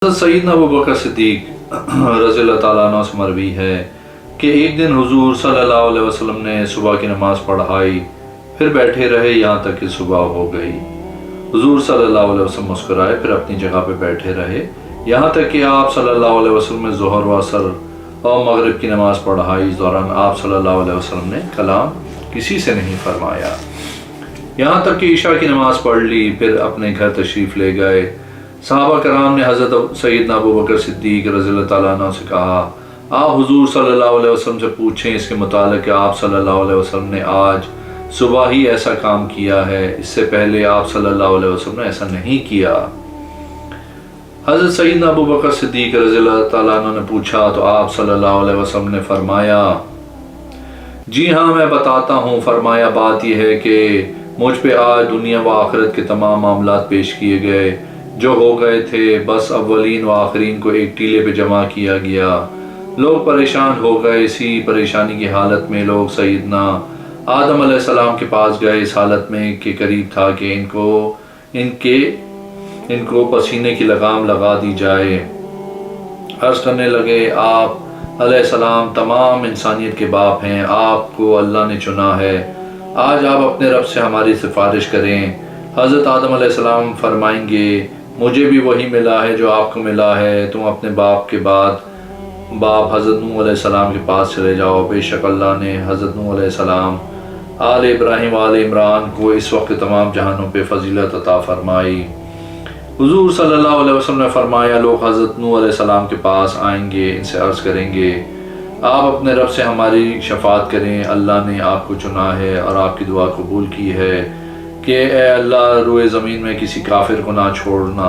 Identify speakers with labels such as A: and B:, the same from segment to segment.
A: सैयदना अबू बकर सिद्दीक रज़ी अल्लाह ताला अन्हु से मरवी है कि एक दिन हुजूर सल्लल्लाहु अलैहि वसल्लम ने सुबह की नमाज़ पढ़ाई, फिर बैठे रहे यहाँ तक कि सुबह हो गई। हुजूर सल्लल्लाहु अलैहि वसल्लम मुस्कुराए, फिर अपनी जगह पे बैठे रहे यहाँ तक कि आप सल्लल्लाहु अलैहि वसल्लम ने ज़ोहर व असर और मगरिब की नमाज़ पढ़ाई। इस दौरान आप सल्लल्लाहु अलैहि वसल्लम ने कलाम किसी से नहीं फरमाया। यहाँ तक कि ईशा की नमाज़ पढ़ ली, फिर अपने घर तशरीफ़ ले गए। सहाबा कराम ने हज़रत सैयदना अबू बकर सिद्दीक रज़ी अल्लाह ताला अन्हु से कहा, आप हुजूर सल्लल्लाहु अलैहि वसल्लम से पूछें इसके मुतालिक कि आप सल्लल्लाहु अलैहि वसल्लम ने आज सुबह ही ऐसा काम किया है, इससे पहले आप सल्लल्लाहु अलैहि वसल्लम ने ऐसा नहीं किया। हज़रत सैयदना अबू बकर सिद्दीक रज़ी अल्लाह ताला अन्हु ने पूछा तो आप सल्लल्लाहु अलैहि वसल्लम ने फरमाया, जी हाँ मैं बताता हूँ। फरमाया, बात यह है कि मुझ पे आज दुनिया व आखिरत के तमाम मामलात पेश किए गए जो हो गए थे, बस अव्वलीन व आखिरीन को एक टीले पे जमा किया गया। लोग परेशान हो गए। इसी परेशानी की हालत में लोग सैयदना आदम अलैहिस्सलाम के पास गए, इस हालत में के करीब था कि इनको पसीने की लगाम लगा दी जाए। अर्ज़ करने लगे, आप अलैहिस्सलाम तमाम इंसानियत के बाप हैं, आपको अल्लाह ने चुना है, आज आप अपने रब से हमारी सिफारिश करें। हज़रत आदम अलैहिस्सलाम फरमाएंगे, मुझे भी वही मिला है जो आपको मिला है, तुम अपने बाप के बाद बाप हज़रत नूह अलैहिस्सलाम के पास चले जाओ। बेशक अल्लाह ने हज़रत नूह अलैहिस्सलाम आल इब्राहिम आल इमरान को इस वक्त तमाम जहानों पे फजीलत अता फरमाई। हुजूर सल्लल्लाहु अलैहि वसल्लम ने फरमाया, लोग हज़रत नूह अलैहिस्सलाम के पास आएंगे, इनसे अर्ज़ करेंगे, आप अपने रब से हमारी शफात करें, अल्लाह ने आपको चुना है और आपकी दुआ कबूल की है कि ए अल्लाह रोए ज़मीन में किसी काफिर को ना छोड़ना।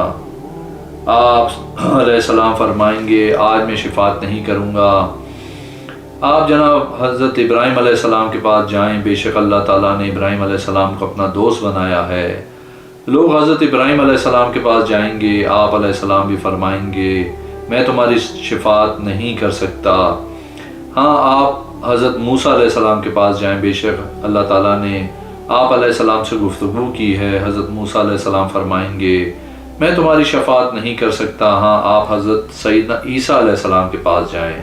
A: आप अलैहिस्सलाम फरमाएंगे, आज मैं शिफात नहीं करूँगा। आप जनाब हज़रत इब्राहिम अलैहिस्सलाम के पास जाएं, बेशक अल्लाह ताला ने इब्राहिम अलैहिस्सलाम को अपना दोस्त बनाया है। लोग हज़रत इब्राहिम अलैहिस्सलाम के पास जाएंगे, आप अलैहिस्सलाम भी फरमाएंगे, मैं तुम्हारी शिफात नहीं कर सकता। हाँ, आप हज़रत मूसा अलैहिस्सलाम के पास जाएं, बेशक अल्लाह ताला ने आप अलैहिस्सलाम से गुफ्तगू की है। हज़रत मूसा अलैहिस्सलाम फरमाएंगे, मैं तुम्हारी शफात नहीं कर सकता। हाँ, आप हज़रत सैयदना ईसा अलैहिस्सलाम के पास जाएं,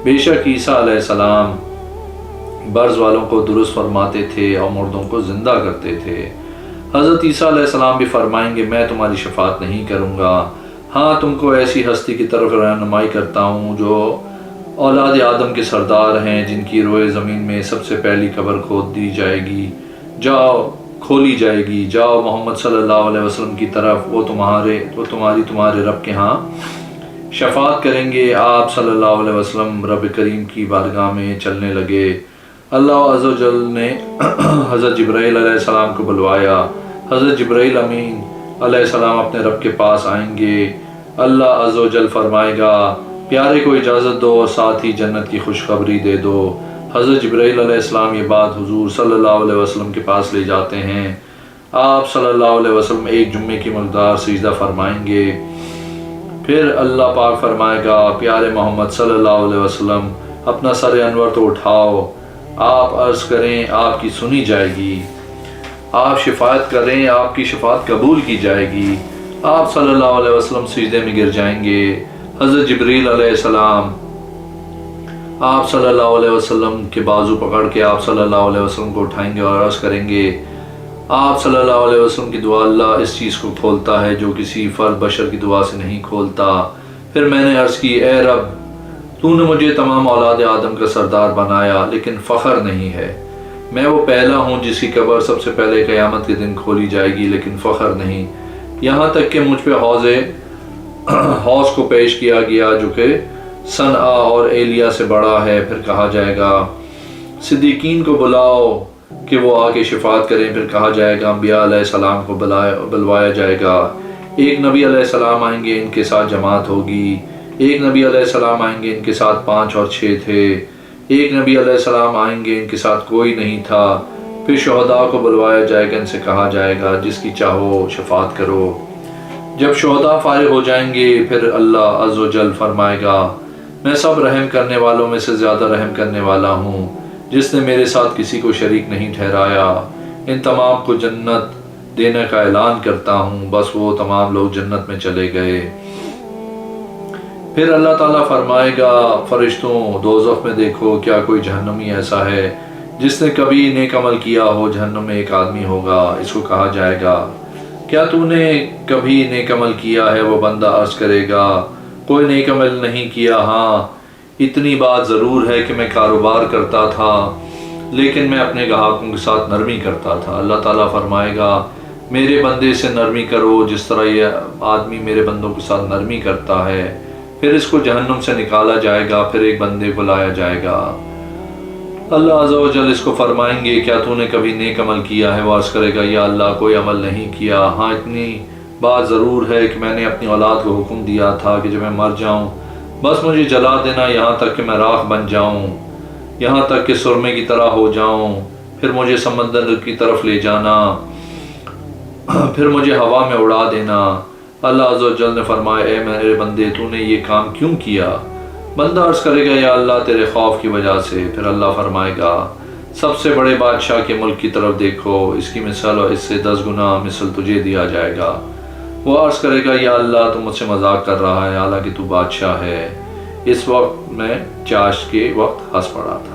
A: बेशक ईसा अलैहिस्सलाम बर्ज़ वालों को दुरुस्त फरमाते थे और मुर्दों को ज़िंदा करते थे। हज़रत ईसा अलैहिस्सलाम भी फरमाएंगे, मैं तुम्हारी शफात नहीं करूँगा। हाँ, तुमको ऐसी हस्ती की तरफ रहनुमाई करता हूँ जो औलाद आदम के सरदार हैं, जिनकी रोए ज़मीन में सबसे पहली कब्र खोद दी जाएगी, खोली जाएगी। जाओ मोहम्मद सल्लल्लाहु अलैहि वसल्लम की तरफ, वो तुम्हारे रब के यहाँ शफात करेंगे। आप सल्लल्लाहु अलैहि वसल्लम रब करीम की बारगाह में चलने लगे। अल्लाह अज़्ज़ व जल ने हज़रत जिब्राईल अलैहिस्सलाम को बुलवाया। हज़रत जिब्राईल अमीन अलैहिस्सलाम अपने रब के पास आएंगे। अल्लाह अज़्ज़ व जल फरमाएगा, प्यारे को इजाज़त दो और साथ ही जन्नत की खुशखबरी दे दो। हज़रत जिब्राईल अलैहिस्सलाम ये बात हुजूर सल्लल्लाहु अलैहि वसल्लम के पास ले जाते हैं। आप सल्लल्लाहु अलैहि वसल्लम एक जुम्मे की मकदार सजदा फरमाएंगे। फिर अल्लाह पाक फरमाएगा, प्यारे मोहम्मद सल्लल्लाहु अलैहि वसल्लम अपना सर अनवर तो उठाओ, आप अर्ज़ करें, आपकी सुनी जाएगी। आप शिफात करें, आपकी शिफात कबूल की जाएगी। आप सल्लल्लाहु अलैहि वसल्लम सजदे में गिर जाएंगे। हज़रत जिब्रील अलैहिस्सलाम आप सल्लल्लाहु अलैहि वसल्लम के बाजू पकड़ के आप सल्लल्लाहु अलैहि वसल्लम को उठाएंगे और अर्ज़ करेंगे, आप सल्लल्लाहु अलैहि वसल्लम की दुआ अल्लाह इस चीज़ को खोलता है जो किसी फ़र्द बशर की दुआ से नहीं खोलता। फिर मैंने अर्ज़ की, ए रब, तूने मुझे तमाम औलाद आदम का सरदार बनाया, लेकिन फ़ख्र नहीं है। मैं वो पहला हूँ जिसकी कब्र सबसे पहले क़यामत के दिन खोली जाएगी, लेकिन फ़ख्र नहीं। यहाँ तक कि मुझ पर हौज़ को पेश किया गया जो कि सनआ और एलिया से बड़ा है। फिर कहा जाएगा, सिद्दीकीन को बुलाओ कि वो आके शिफात करें। फिर कहा जाएगा, अंबिया अलैहिस्सलाम को बुलवाया जाएगा। एक नबी अलैहिस्सलाम आएंगे, इनके साथ जमात होगी। एक नबी अलैहिस्सलाम आएंगे, इनके साथ 5 और 6 थे। एक नबी अलैहिस्सलाम आएंगे, इनके साथ कोई नहीं था। फिर शुहदा को बुलवाया जाएगा, इनसे कहा जाएगा, जिसकी चाहो शफात करो। जब शुहदा फारिग हो जाएंगे, फिर अल्लाह अज़्ज़ व जल फरमाएगा, मैं सब रहम करने वालों में से ज़्यादा रहम करने वाला हूँ, जिसने मेरे साथ किसी को शरीक नहीं ठहराया। इन तमाम को जन्नत देने का ऐलान करता हूँ। बस वो तमाम लोग जन्नत में चले गए। پھر اللہ تعالیٰ فرمائے گا فرشتوں دوزخ میں دیکھو کیا کوئی جہنمی ایسا ہے جس نے کبھی نیک عمل کیا ہو. جہنم میں ایک آدمی ہوگا, اس کو کہا جائے گا کیا تو نے کبھی نیک عمل کیا ہے؟ وہ بندہ عرض کرے گا کوئی نیک عمل نہیں کیا, ہاں اتنی بات ضرور ہے کہ میں کاروبار کرتا تھا لیکن میں اپنے گاہکوں کے ساتھ نرمی کرتا تھا. اللہ تعالیٰ فرمائے گا میرے بندے سے نرمی کرو جس طرح یہ آدمی میرے بندوں کے ساتھ نرمی کرتا ہے. پھر اس کو جہنم سے نکالا جائے گا, پھر ایک بندے کو لایا جائے گا. اللہ عز و جل اس کو فرمائیں گے کیا تو نے کبھی نیک عمل کیا ہے؟ وہ عرض کرے گا یا اللہ کوئی عمل نہیں کیا, ہاں اتنی بات ضرور ہے کہ میں نے اپنی اولاد کو حکم دیا تھا کہ جب میں مر جاؤں بس مجھے جلا دینا یہاں تک کہ میں راکھ بن جاؤں, یہاں تک کہ سرمے کی طرح ہو جاؤں, پھر مجھے سمندر کی طرف لے جانا, پھر مجھے ہوا میں اڑا دینا. اللہ عز و جل نے فرمایا اے میرے بندے تو نے یہ کام کیوں کیا؟ بندہ عرض کرے گا یا اللہ تیرے خوف کی وجہ سے. پھر اللہ فرمائے گا سب سے بڑے بادشاہ کے ملک کی طرف دیکھو, اس کی مثال اور اس سے 10 گنا مثل تجھے دیا جائے گا. وہ عرض کرے گا یا اللہ تو مجھ سے مذاق کر رہا ہے حالانکہ تو بادشاہ ہے. اس وقت میں چاش کے وقت ہنس پڑا تھا.